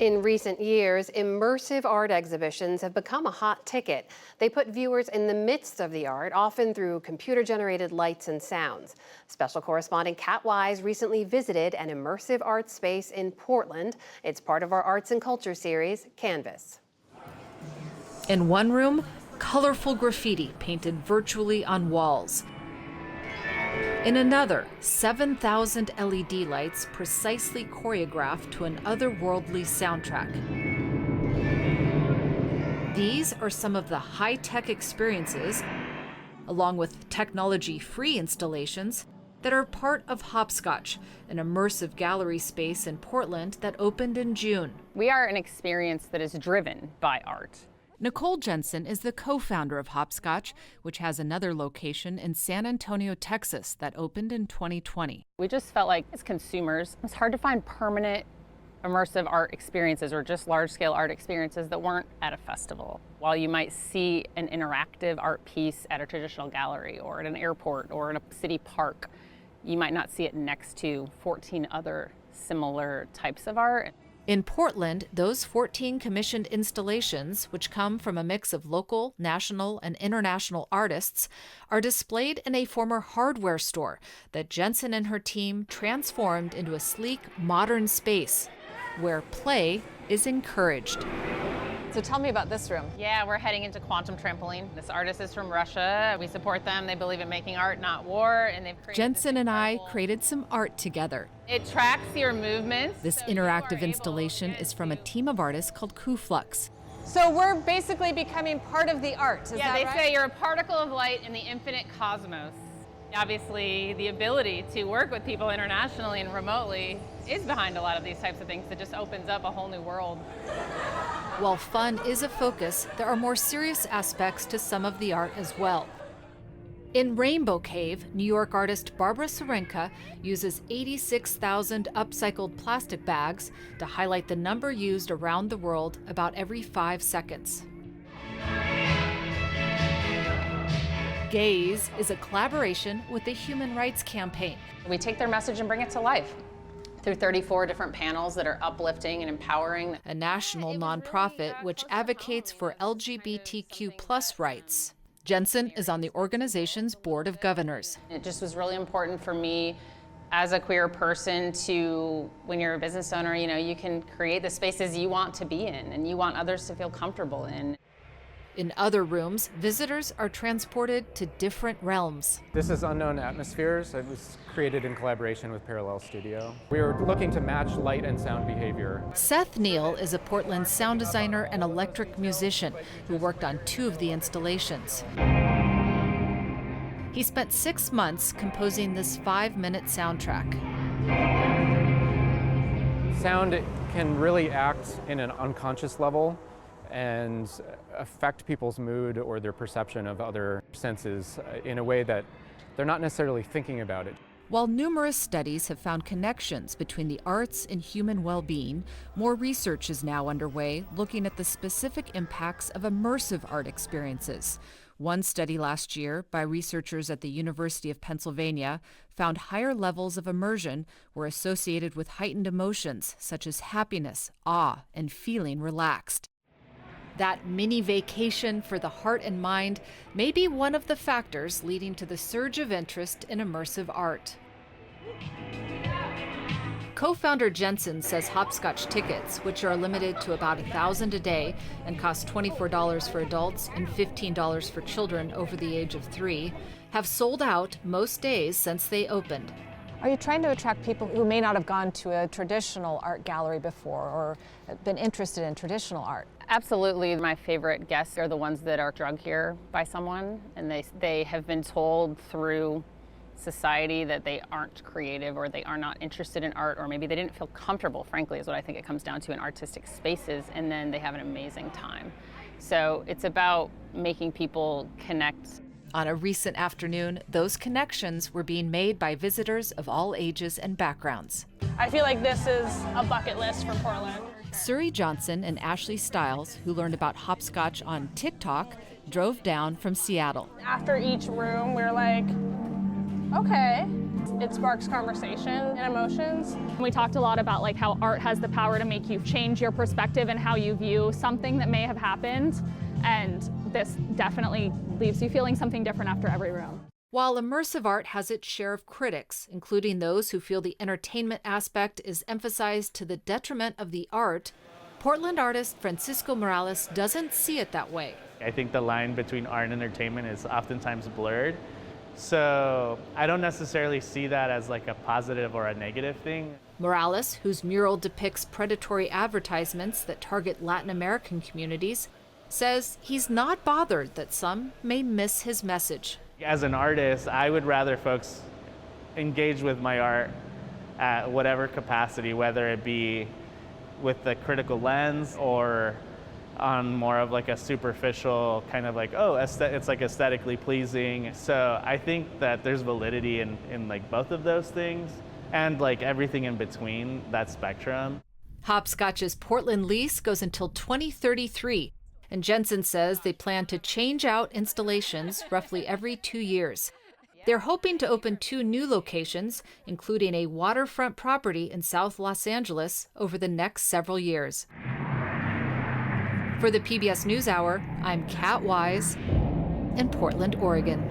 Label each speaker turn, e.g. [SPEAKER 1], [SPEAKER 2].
[SPEAKER 1] In recent years, immersive art exhibitions have become a hot ticket. They put viewers in the midst of the art, often through computer-generated lights and sounds. Special correspondent Kat Wise recently visited an immersive art space in Portland. It's part of our Arts and Culture series, Canvas.
[SPEAKER 2] In one room, colorful graffiti painted virtually on walls. In another, 7,000 LED lights precisely choreographed to an otherworldly soundtrack. These are some of the high-tech experiences, along with technology-free installations, that are part of Hopscotch, an immersive gallery space in Portland that opened in June.
[SPEAKER 3] We are an experience that is driven by art.
[SPEAKER 2] Nicole Jensen is the co-founder of Hopscotch, which has another location in San Antonio, Texas, that opened in 2020.
[SPEAKER 3] We just felt like, as consumers, it's hard to find permanent immersive art experiences or just large-scale art experiences that weren't at a festival. While you might see an interactive art piece at a traditional gallery or at an airport or in a city park, you might not see it next to 14 other similar types of art.
[SPEAKER 2] In Portland, those 14 commissioned installations, which come from a mix of local, national, and international artists, are displayed in a former hardware store that Jensen and her team transformed into a sleek, modern space where play is encouraged.
[SPEAKER 4] So tell me about this room.
[SPEAKER 3] Yeah, we're heading into quantum trampoline. This artist is from Russia. We support them. They believe in making art, not war, and they've created
[SPEAKER 2] Jensen and I created some art together.
[SPEAKER 3] It tracks your movements.
[SPEAKER 2] This interactive installation is from a team of artists called Kuflux.
[SPEAKER 4] So we're basically becoming part of the art, is that right?
[SPEAKER 3] Yeah, they say you're a particle of light in the infinite cosmos. Obviously, the ability to work with people internationally and remotely is behind a lot of these types of things. It just opens up a whole new world.
[SPEAKER 2] While fun is a focus, there are more serious aspects to some of the art as well. In Rainbow Cave, New York artist Barbara Serenka uses 86,000 upcycled plastic bags to highlight the number used around the world about every 5 seconds. Gaze is a collaboration with the Human Rights Campaign.
[SPEAKER 3] We take their message and bring it to life through 34 different panels that are uplifting and empowering.
[SPEAKER 2] A national nonprofit which advocates for LGBTQ+ rights. Jensen is on the organization's board of governors.
[SPEAKER 3] It just was really important for me as a queer person to, when you're a business owner, you can create the spaces you want to be in and you want others to feel comfortable in.
[SPEAKER 2] In other rooms, visitors are transported to different realms.
[SPEAKER 5] This is Unknown Atmospheres. It was created in collaboration with Parallel Studio. We were looking to match light and sound behavior.
[SPEAKER 2] Seth Neal is a Portland sound designer and electric musician who worked on 2 of the installations. He spent 6 months composing this 5-minute soundtrack.
[SPEAKER 5] Sound can really act in an unconscious level and affect people's mood or their perception of other senses in a way that they're not necessarily thinking about it.
[SPEAKER 2] While numerous studies have found connections between the arts and human well-being, more research is now underway looking at the specific impacts of immersive art experiences. One study last year by researchers at the University of Pennsylvania found higher levels of immersion were associated with heightened emotions such as happiness, awe, and feeling relaxed. That mini vacation for the heart and mind may be one of the factors leading to the surge of interest in immersive art. Co-founder Jensen says Hopscotch tickets, which are limited to about 1,000 a day and cost $24 for adults and $15 for children over the age of 3, have sold out most days since they opened.
[SPEAKER 4] Are you trying to attract people who may not have gone to a traditional art gallery before or been interested in traditional art?
[SPEAKER 3] Absolutely. My favorite guests are the ones that are drugged here by someone and they have been told through society that they aren't creative or they are not interested in art, or maybe they didn't feel comfortable, frankly, is what I think it comes down to in artistic spaces, and then they have an amazing time. So it's about making people connect.
[SPEAKER 2] On a recent afternoon, those connections were being made by visitors of all ages and backgrounds.
[SPEAKER 6] I feel like this is a bucket list for Portland.
[SPEAKER 2] Suri Johnson and Ashley Stiles, who learned about Hopscotch on TikTok, drove down from Seattle.
[SPEAKER 6] After each room, we're like, okay, it sparks conversation and emotions. We talked a lot about like how art has the power to make you change your perspective and how you view something that may have happened. And this definitely leaves you feeling something different after every room.
[SPEAKER 2] While immersive art has its share of critics, including those who feel the entertainment aspect is emphasized to the detriment of the art, Portland artist Francisco Morales doesn't see it that way.
[SPEAKER 7] I think the line between art and entertainment is oftentimes blurred. So I don't necessarily see that as like a positive or a negative thing.
[SPEAKER 2] Morales, whose mural depicts predatory advertisements that target Latin American communities, says he's not bothered that some may miss his message.
[SPEAKER 7] As an artist, I would rather folks engage with my art at whatever capacity, whether it be with the critical lens or on more of like a superficial kind of like, oh, it's like aesthetically pleasing. So I think that there's validity in like both of those things and like everything in between that spectrum.
[SPEAKER 2] Hopscotch's Portland lease goes until 2033, and Jensen says they plan to change out installations roughly every 2 years. They're hoping to open 2 new locations, including a waterfront property in South Los Angeles, over the next several years. For the PBS NewsHour, I'm Kat Wise in Portland, Oregon.